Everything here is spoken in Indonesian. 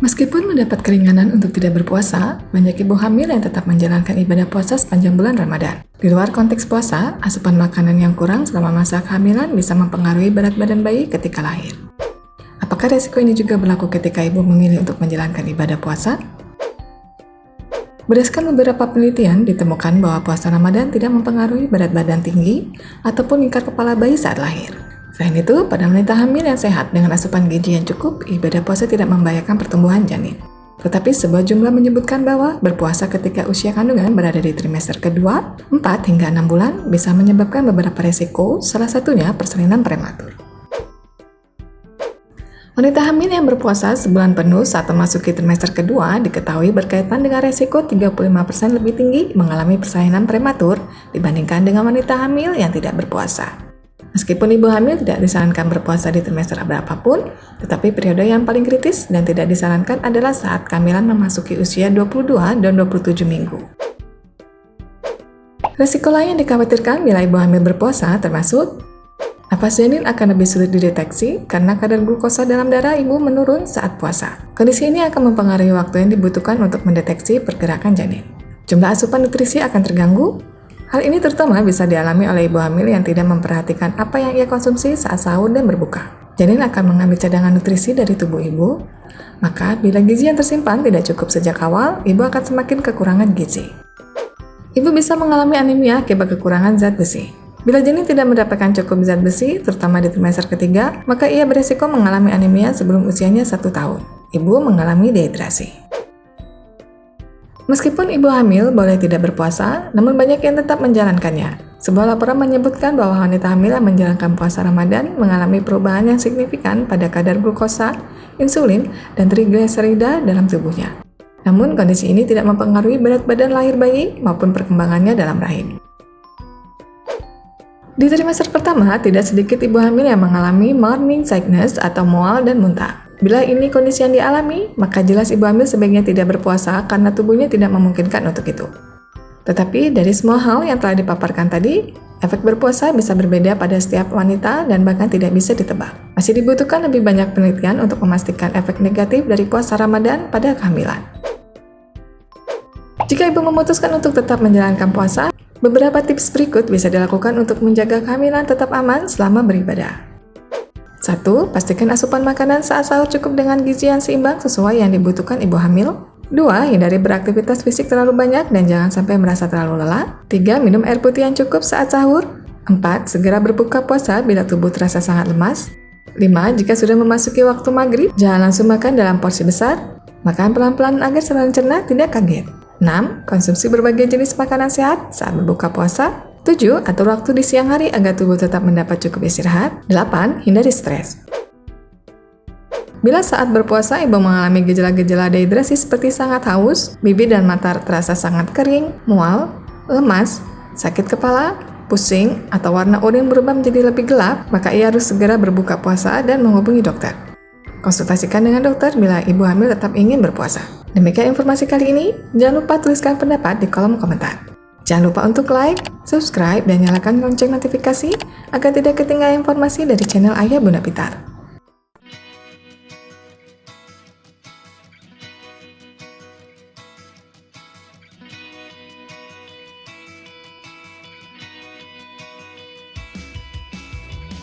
Meskipun mendapat keringanan untuk tidak berpuasa, banyak ibu hamil yang tetap menjalankan ibadah puasa sepanjang bulan Ramadan. Di luar konteks puasa, asupan makanan yang kurang selama masa kehamilan bisa mempengaruhi berat badan bayi ketika lahir. Apakah resiko ini juga berlaku ketika ibu memilih untuk menjalankan ibadah puasa? Berdasarkan beberapa penelitian, ditemukan bahwa puasa Ramadan tidak mempengaruhi berat badan tinggi ataupun lingkar kepala bayi saat lahir. Selain itu, pada wanita hamil yang sehat dengan asupan gizi yang cukup, ibadah puasa tidak membahayakan pertumbuhan janin. Tetapi sebuah jumlah menyebutkan bahwa berpuasa ketika usia kandungan berada di trimester kedua, 4 hingga 6 bulan bisa menyebabkan beberapa resiko, salah satunya persalinan prematur. Wanita hamil yang berpuasa sebulan penuh saat memasuki trimester kedua diketahui berkaitan dengan resiko 35% lebih tinggi mengalami persalinan prematur dibandingkan dengan wanita hamil yang tidak berpuasa. Meskipun ibu hamil tidak disarankan berpuasa di trimester berapapun, tetapi periode yang paling kritis dan tidak disarankan adalah saat kehamilan memasuki usia 22 dan 27 minggu. Risiko lain yang dikhawatirkan bila ibu hamil berpuasa termasuk nafas janin akan lebih sulit dideteksi karena kadar glukosa dalam darah ibu menurun saat puasa. Kondisi ini akan mempengaruhi waktu yang dibutuhkan untuk mendeteksi pergerakan janin. Jumlah asupan nutrisi akan terganggu. Hal ini terutama bisa dialami oleh ibu hamil yang tidak memperhatikan apa yang ia konsumsi saat sahur dan berbuka. Janin akan mengambil cadangan nutrisi dari tubuh ibu, maka bila gizi yang tersimpan tidak cukup sejak awal, ibu akan semakin kekurangan gizi. Ibu bisa mengalami anemia akibat kekurangan zat besi. Bila janin tidak mendapatkan cukup zat besi, terutama di trimester ketiga, maka ia berisiko mengalami anemia sebelum usianya 1 tahun. Ibu mengalami dehidrasi. Meskipun ibu hamil boleh tidak berpuasa, namun banyak yang tetap menjalankannya. Sebuah laporan menyebutkan bahwa wanita hamil yang menjalankan puasa Ramadan mengalami perubahan yang signifikan pada kadar glukosa, insulin, dan trigliserida dalam tubuhnya. Namun, kondisi ini tidak mempengaruhi berat badan lahir bayi maupun perkembangannya dalam rahim. Di trimester pertama, tidak sedikit ibu hamil yang mengalami morning sickness atau mual dan muntah. Bila ini kondisi yang dialami, maka jelas ibu hamil sebaiknya tidak berpuasa karena tubuhnya tidak memungkinkan untuk itu. Tetapi dari semua hal yang telah dipaparkan tadi, efek berpuasa bisa berbeda pada setiap wanita dan bahkan tidak bisa ditebak. Masih dibutuhkan lebih banyak penelitian untuk memastikan efek negatif dari puasa Ramadan pada kehamilan. Jika ibu memutuskan untuk tetap menjalankan puasa, beberapa tips berikut bisa dilakukan untuk menjaga kehamilan tetap aman selama beribadah. 1. Pastikan asupan makanan saat sahur cukup dengan gizi yang seimbang sesuai yang dibutuhkan ibu hamil. 2. Hindari beraktivitas fisik terlalu banyak dan jangan sampai merasa terlalu lelah. 3. Minum air putih yang cukup saat sahur. 4. Segera berbuka puasa bila tubuh terasa sangat lemas. 5. Jika sudah memasuki waktu maghrib, jangan langsung makan dalam porsi besar. Makan pelan-pelan agar saluran cerna tidak kaget. 6. Konsumsi berbagai jenis makanan sehat saat berbuka puasa. 7. Atur waktu di siang hari agar tubuh tetap mendapat cukup istirahat. 8. Hindari stres. Bila saat berpuasa ibu mengalami gejala-gejala dehidrasi seperti sangat haus, bibir dan mata terasa sangat kering, mual, lemas, sakit kepala, pusing, atau warna urin berubah menjadi lebih gelap, maka ia harus segera berbuka puasa dan menghubungi dokter. Konsultasikan dengan dokter bila ibu hamil tetap ingin berpuasa. Demikian informasi kali ini, jangan lupa tuliskan pendapat di kolom komentar. Jangan lupa untuk like, subscribe, dan nyalakan lonceng notifikasi agar tidak ketinggalan informasi dari channel Ayah Bunda Pitar.